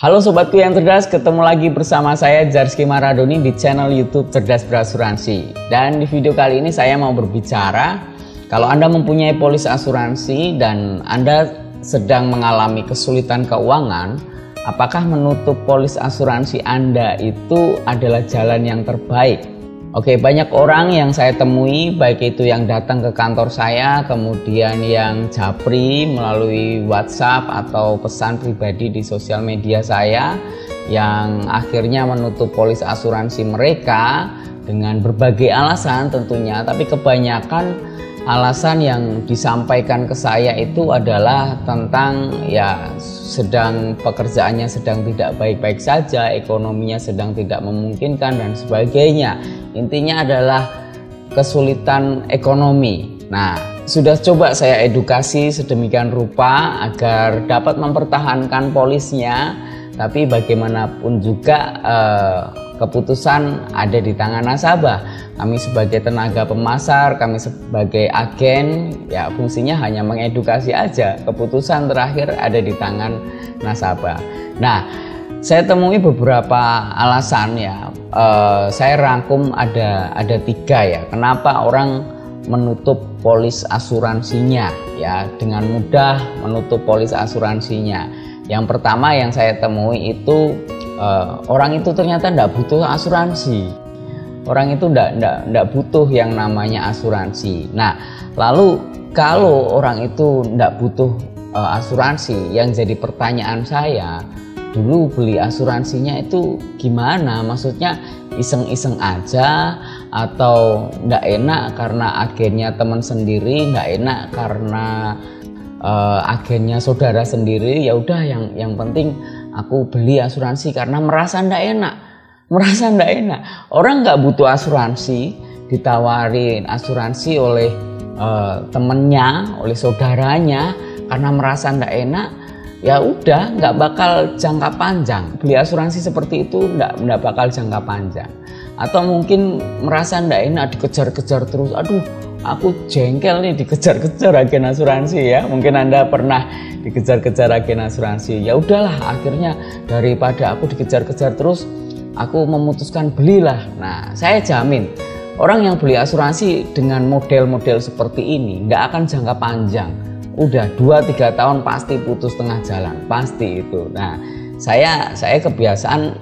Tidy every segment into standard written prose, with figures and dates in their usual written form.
Halo sobatku yang cerdas, ketemu lagi bersama saya Jarski Maradoni di channel YouTube Cerdas Berasuransi. Dan di video kali ini saya mau berbicara, kalau Anda mempunyai polis asuransi dan Anda sedang mengalami kesulitan keuangan, apakah menutup polis asuransi Anda itu adalah jalan yang terbaik? Oke, banyak orang yang saya temui, baik itu yang datang ke kantor saya, kemudian yang japri melalui WhatsApp atau pesan pribadi di sosial media saya, yang akhirnya menutup polis asuransi mereka dengan berbagai alasan tentunya, tapi kebanyakan alasan yang disampaikan ke saya itu adalah tentang pekerjaannya sedang tidak baik-baik saja, ekonominya sedang tidak memungkinkan dan sebagainya. Intinya adalah kesulitan ekonomi. Nah, sudah coba saya edukasi sedemikian rupa agar dapat mempertahankan polisnya, tapi bagaimanapun juga keputusan ada di tangan nasabah. Kami sebagai tenaga pemasar, kami sebagai agen, ya fungsinya hanya mengedukasi aja. Keputusan terakhir ada di tangan nasabah. Nah, saya temui beberapa alasan ya. Saya rangkum ada 3 ya. Kenapa orang menutup polis asuransinya ya, dengan mudah menutup polis asuransinya. Yang pertama yang saya temui itu orang itu ternyata tidak butuh asuransi. Orang itu tidak butuh yang namanya asuransi. Nah, lalu kalau orang itu tidak butuh asuransi, yang jadi pertanyaan saya, dulu beli asuransinya itu gimana? Maksudnya iseng-iseng aja, atau tidak enak karena agennya teman sendiri, tidak enak karena agennya saudara sendiri. Ya udah, yang penting aku beli asuransi karena merasa tidak enak. Orang nggak butuh asuransi, ditawarin asuransi oleh temennya, oleh saudaranya, karena merasa tidak enak, ya udah nggak bakal jangka panjang. Beli asuransi seperti itu nggak bakal jangka panjang. Atau mungkin merasa tidak enak, dikejar-kejar terus. Aduh, aku jengkel nih dikejar-kejar agen asuransi ya. Mungkin Anda pernah dikejar-kejar agen asuransi. Ya udahlah, akhirnya daripada aku dikejar-kejar terus, aku memutuskan belilah. Nah, saya jamin orang yang beli asuransi dengan model-model seperti ini nggak akan jangka panjang. Udah 2-3 tahun pasti putus tengah jalan, pasti itu. Nah, saya kebiasaan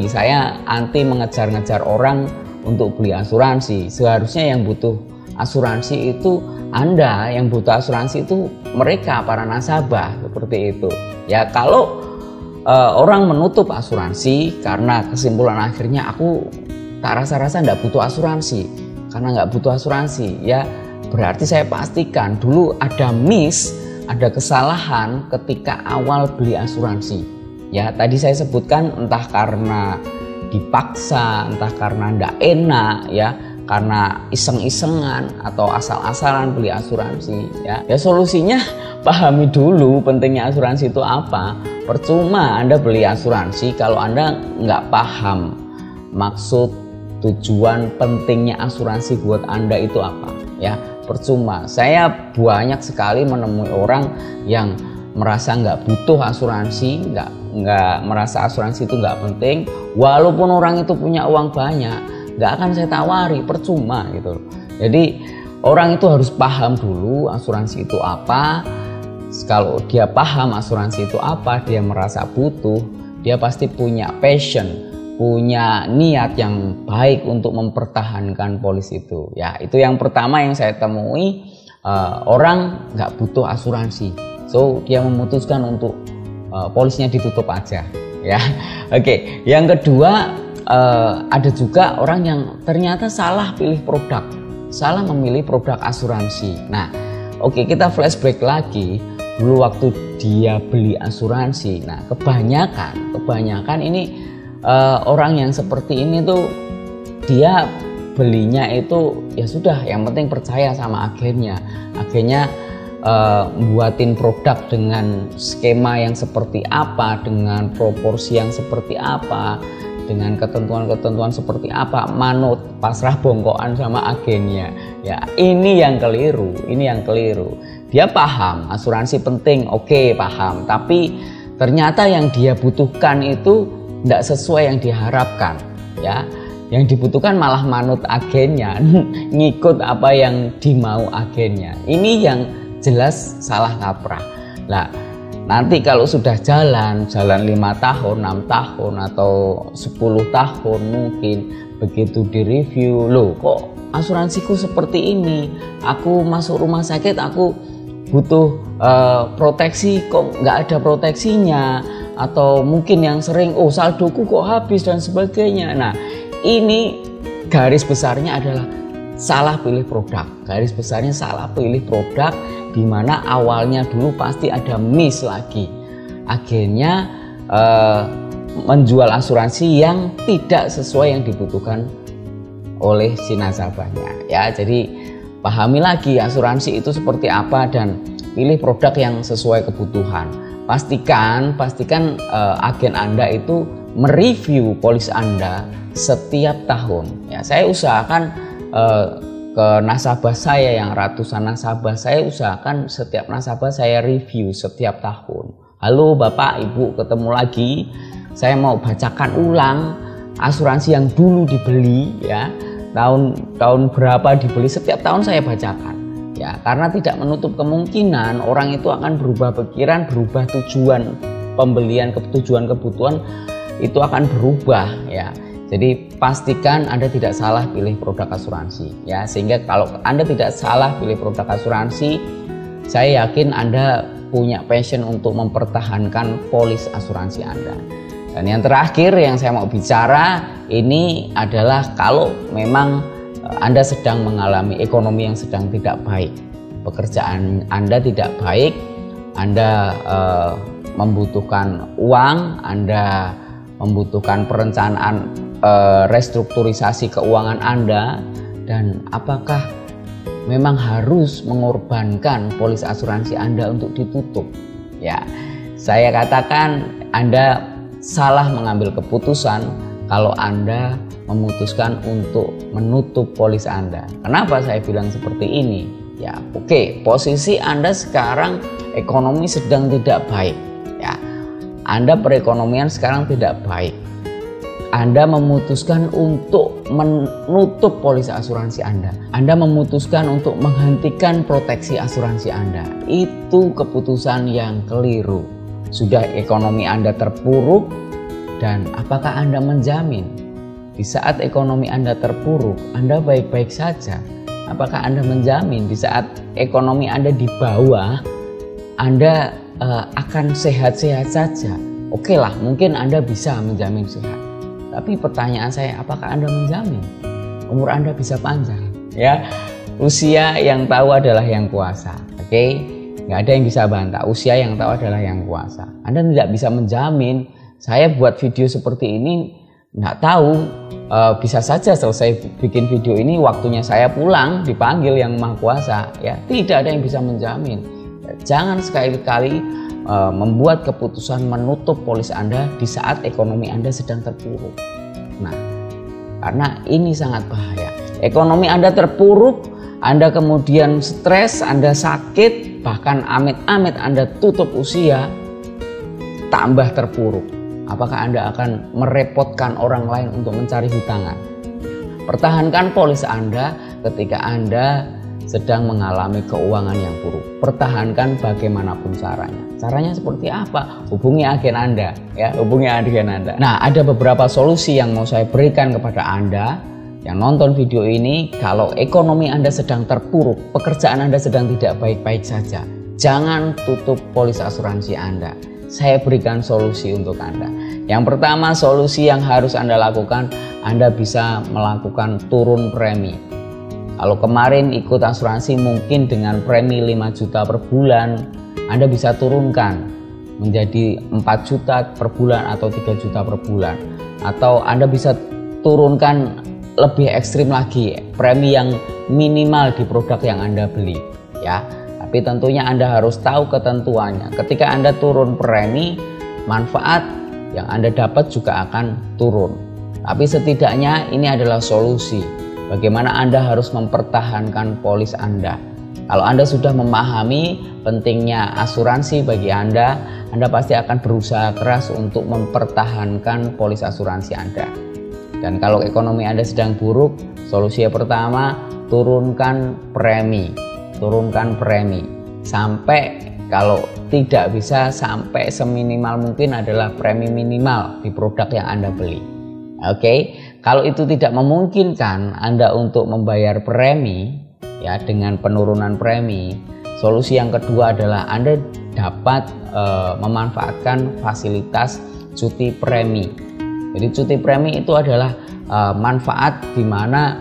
saya anti mengejar-ngejar orang untuk beli asuransi. Seharusnya yang butuh asuransi itu Anda, yang butuh asuransi itu mereka, para nasabah, seperti itu. Ya, kalau orang menutup asuransi karena kesimpulan akhirnya aku tak rasa-rasa tidak butuh asuransi, karena nggak butuh asuransi, ya berarti saya pastikan dulu ada ada kesalahan ketika awal beli asuransi. Ya, tadi saya sebutkan entah karena dipaksa, entah karena tidak enak, ya karena iseng-isengan atau asal-asalan beli asuransi. Ya solusinya pahami dulu pentingnya asuransi itu apa. Percuma Anda beli asuransi kalau Anda nggak paham maksud, tujuan, pentingnya asuransi buat Anda itu apa. Ya, percuma. Saya banyak sekali menemui orang yang merasa nggak butuh asuransi, nggak merasa asuransi itu nggak penting, walaupun orang itu punya uang banyak, nggak akan saya tawari, percuma gitu. Jadi orang itu harus paham dulu asuransi itu apa. Kalau dia paham asuransi itu apa, dia merasa butuh, dia pasti punya passion, punya niat yang baik untuk mempertahankan polis itu. Ya, itu yang pertama yang saya temui, orang nggak butuh asuransi, so dia memutuskan untuk polisnya ditutup aja. Ya, oke. Yang kedua, ada juga orang yang ternyata salah pilih produk, salah memilih produk asuransi. Nah, oke, kita flashback lagi. Dulu waktu dia beli asuransi, nah kebanyakan ini orang yang seperti ini tuh dia belinya itu ya sudah, yang penting percaya sama agennya buatin produk dengan skema yang seperti apa, dengan proporsi yang seperti apa, dengan ketentuan-ketentuan seperti apa, manut, pasrah bongkoan sama agennya. Ya, ini yang keliru. Dia paham asuransi penting, oke, paham, tapi ternyata yang dia butuhkan itu tidak sesuai yang diharapkan, ya. Yang dibutuhkan malah manut agennya, ngikut apa yang dimau agennya. Ini yang jelas salah kaprah. Nah, nanti kalau sudah jalan 5 tahun, 6 tahun atau 10 tahun mungkin, begitu direview, loh kok asuransiku seperti ini, aku masuk rumah sakit aku butuh proteksi kok nggak ada proteksinya, atau mungkin yang sering saldoku kok habis dan sebagainya. Nah, ini garis besarnya adalah salah pilih produk. Garis besarnya salah pilih produk, di mana awalnya dulu pasti ada miss lagi. Akhirnya menjual asuransi yang tidak sesuai yang dibutuhkan oleh si nasabahnya, ya. Jadi pahami lagi asuransi itu seperti apa dan pilih produk yang sesuai kebutuhan. Pastikan agen Anda itu mereview polis Anda setiap tahun. Ya, saya usahakan ke nasabah saya yang ratusan nasabah, saya usahakan setiap nasabah saya review setiap tahun. Halo Bapak Ibu, ketemu lagi. Saya mau bacakan ulang asuransi yang dulu dibeli, ya. Tahun berapa dibeli, setiap tahun saya bacakan, ya, karena tidak menutup kemungkinan orang itu akan berubah pikiran, berubah tujuan pembelian, tujuan kebutuhan itu akan berubah, ya. Jadi pastikan Anda tidak salah pilih produk asuransi, ya, sehingga kalau Anda tidak salah pilih produk asuransi, saya yakin Anda punya passion untuk mempertahankan polis asuransi Anda. Dan yang terakhir yang saya mau bicara ini adalah kalau memang Anda sedang mengalami ekonomi yang sedang tidak baik, pekerjaan Anda tidak baik, Anda membutuhkan uang, Anda membutuhkan perencanaan restrukturisasi keuangan Anda, dan apakah memang harus mengorbankan polis asuransi Anda untuk ditutup? Ya, saya katakan Anda salah mengambil keputusan kalau Anda memutuskan untuk menutup polis Anda. Kenapa saya bilang seperti ini? Ya, oke, posisi Anda sekarang ekonomi sedang tidak baik, ya. Anda perekonomian sekarang tidak baik. Anda memutuskan untuk menutup polis asuransi Anda. Anda memutuskan untuk menghentikan proteksi asuransi Anda. Itu keputusan yang keliru. Sudah ekonomi Anda terpuruk, dan apakah Anda menjamin di saat ekonomi Anda terpuruk, Anda baik-baik saja? Apakah Anda menjamin di saat ekonomi Anda di bawah, Anda akan sehat-sehat saja? Oke lah, mungkin Anda bisa menjamin sehat. Tapi pertanyaan saya, apakah Anda menjamin umur Anda bisa panjang? Ya, usia yang tahu adalah yang kuasa. Oke, nggak ada yang bisa bantah. Usia yang tahu adalah yang kuasa. Anda tidak bisa menjamin. Saya buat video seperti ini, nggak tahu. Bisa saja selesai bikin video ini, waktunya saya pulang, dipanggil yang Maha Kuasa. Ya, tidak ada yang bisa menjamin. Ya, jangan sekali-kali membuat keputusan menutup polis Anda di saat ekonomi Anda sedang terpuruk. Nah, karena ini sangat bahaya. Ekonomi Anda terpuruk, Anda kemudian stres, Anda sakit, bahkan amit-amit Anda tutup usia, tambah terpuruk. Apakah Anda akan merepotkan orang lain untuk mencari hutangan? Pertahankan polis Anda ketika Anda sedang mengalami keuangan yang buruk. Pertahankan bagaimanapun caranya. Caranya seperti apa? Hubungi agen Anda, ya, hubungi agen Anda. Nah, ada beberapa solusi yang mau saya berikan kepada Anda yang nonton video ini. Kalau ekonomi Anda sedang terpuruk, pekerjaan Anda sedang tidak baik-baik saja, jangan tutup polis asuransi Anda. Saya berikan solusi untuk Anda. Yang pertama, solusi yang harus Anda lakukan, Anda bisa melakukan turun premi. Kalau kemarin ikut asuransi mungkin dengan premi 5 juta per bulan, Anda bisa turunkan menjadi 4 juta per bulan atau 3 juta per bulan. Atau Anda bisa turunkan lebih ekstrim lagi, premi yang minimal di produk yang Anda beli, ya. Tapi tentunya Anda harus tahu ketentuannya. Ketika Anda turun premi, manfaat yang Anda dapat juga akan turun. Tapi setidaknya ini adalah solusi. Bagaimana Anda harus mempertahankan polis Anda. Kalau Anda sudah memahami pentingnya asuransi bagi Anda pasti akan berusaha keras untuk mempertahankan polis asuransi Anda. Dan kalau ekonomi Anda sedang buruk, solusi yang pertama, turunkan premi. Turunkan premi. Sampai kalau tidak bisa sampai seminimal mungkin adalah premi minimal di produk yang Anda beli. Oke, kalau itu tidak memungkinkan Anda untuk membayar premi ya dengan penurunan premi, solusi yang kedua adalah Anda dapat memanfaatkan fasilitas cuti premi. Jadi cuti premi itu adalah manfaat di mana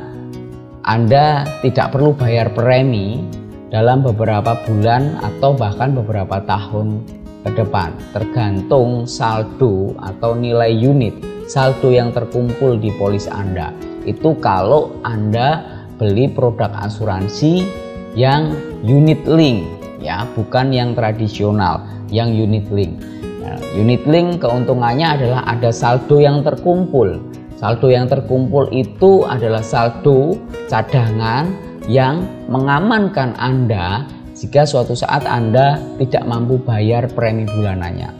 Anda tidak perlu bayar premi dalam beberapa bulan atau bahkan beberapa tahun ke depan, tergantung saldo atau nilai unit saldo yang terkumpul di polis Anda. Itu kalau Anda beli produk asuransi yang unit link ya, bukan yang tradisional, yang unit link. Nah, unit link keuntungannya adalah ada saldo yang terkumpul. Saldo yang terkumpul itu adalah saldo cadangan yang mengamankan Anda jika suatu saat Anda tidak mampu bayar premi bulanannya.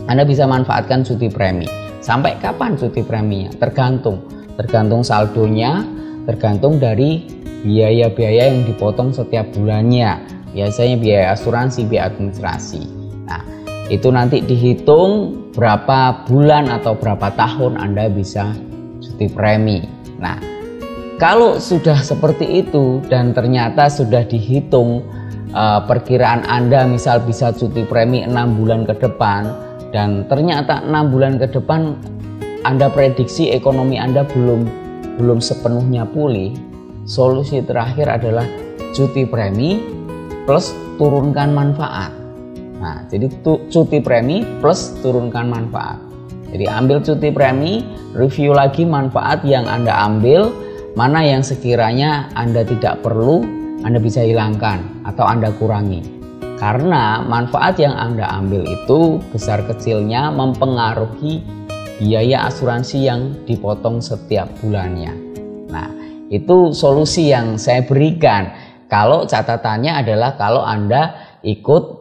Anda bisa manfaatkan cuti premi. Sampai kapan cuti preminya? Tergantung saldonya, tergantung dari biaya-biaya yang dipotong setiap bulannya. Biasanya biaya asuransi, biaya administrasi. Nah, itu nanti dihitung berapa bulan atau berapa tahun Anda bisa cuti premi. Nah, kalau sudah seperti itu dan ternyata sudah dihitung perkiraan Anda misal bisa cuti premi 6 bulan ke depan dan ternyata 6 bulan ke depan Anda prediksi ekonomi Anda belum sepenuhnya pulih, solusi terakhir adalah cuti premi plus turunkan manfaat. Nah, jadi cuti premi plus turunkan manfaat. Jadi ambil cuti premi, review lagi manfaat yang Anda ambil, mana yang sekiranya Anda tidak perlu, Anda bisa hilangkan atau Anda kurangi. Karena manfaat yang Anda ambil itu besar kecilnya mempengaruhi biaya asuransi yang dipotong setiap bulannya. Nah, itu solusi yang saya berikan. Kalau catatannya adalah kalau Anda ikut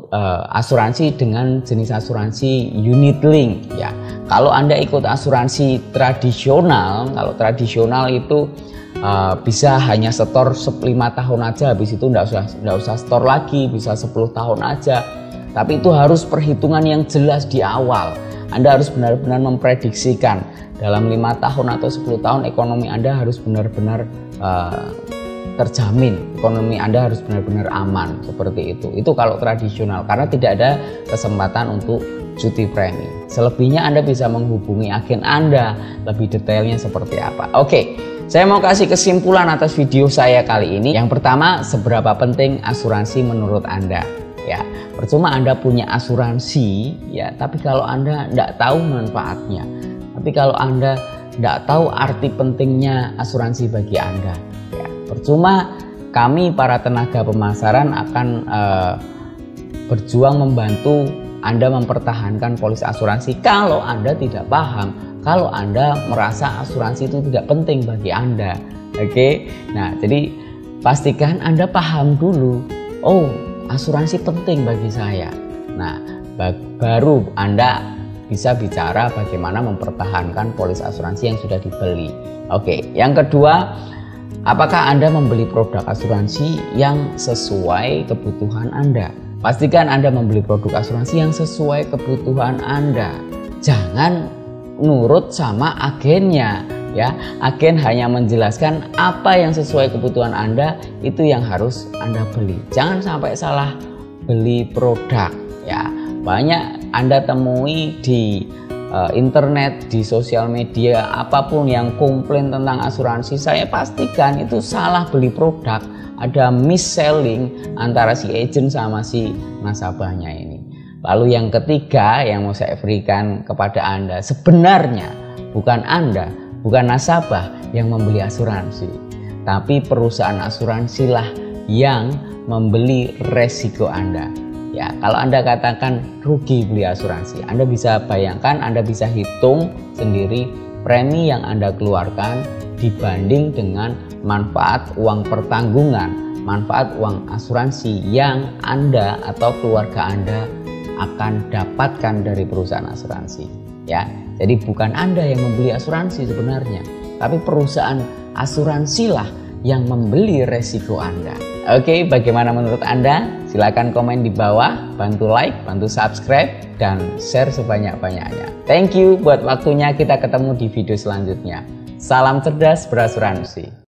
asuransi dengan jenis asuransi unit link ya. Kalau Anda ikut asuransi tradisional, kalau tradisional itu bisa hanya setor 5 tahun aja, habis itu nggak usah setor lagi, bisa 10 tahun aja. Tapi itu harus perhitungan yang jelas di awal. Anda harus benar-benar memprediksikan dalam 5 tahun atau 10 tahun ekonomi Anda harus benar-benar terjamin, ekonomi Anda harus benar-benar aman, seperti itu. Itu kalau tradisional, karena tidak ada kesempatan untuk cuti premi. Selebihnya Anda bisa menghubungi agen Anda lebih detailnya seperti apa. Oke, saya mau kasih kesimpulan atas video saya kali ini. Yang pertama, seberapa penting asuransi menurut Anda? Ya, percuma Anda punya asuransi, ya, tapi kalau Anda tidak tahu manfaatnya, tapi kalau Anda tidak tahu arti pentingnya asuransi bagi Anda, ya, percuma kami para tenaga pemasaran akan berjuang membantu Anda mempertahankan polis asuransi kalau Anda tidak paham, kalau Anda merasa asuransi itu tidak penting bagi Anda. Oke, nah jadi pastikan Anda paham dulu, oh asuransi penting bagi saya. Nah, baru Anda bisa bicara bagaimana mempertahankan polis asuransi yang sudah dibeli. Oke, yang kedua, apakah Anda membeli produk asuransi yang sesuai kebutuhan Anda? Pastikan Anda membeli produk asuransi yang sesuai kebutuhan Anda. Jangan nurut sama agennya, ya. Agen hanya menjelaskan apa yang sesuai kebutuhan Anda, itu yang harus Anda beli. Jangan sampai salah beli produk, ya. Banyak Anda temui di internet, di sosial media, apapun yang komplain tentang asuransi, saya pastikan itu salah beli produk. Ada mis-selling antara si agent sama si nasabahnya ini. Lalu yang ketiga yang mau saya berikan kepada Anda, sebenarnya bukan Anda, bukan nasabah yang membeli asuransi, tapi perusahaan asuransilah yang membeli resiko Anda. Ya, kalau Anda katakan rugi beli asuransi, Anda bisa bayangkan, Anda bisa hitung sendiri premi yang Anda keluarkan dibanding dengan manfaat uang pertanggungan. manfaat uang asuransi yang Anda atau keluarga Anda akan dapatkan dari perusahaan asuransi, ya. Jadi bukan Anda yang membeli asuransi sebenarnya, tapi perusahaan asuransilah yang membeli resiko Anda. Oke, bagaimana menurut Anda? Silahkan komen di bawah, bantu like, bantu subscribe, dan share sebanyak-banyaknya. Thank you buat waktunya, kita ketemu di video selanjutnya. Salam cerdas berasuransi.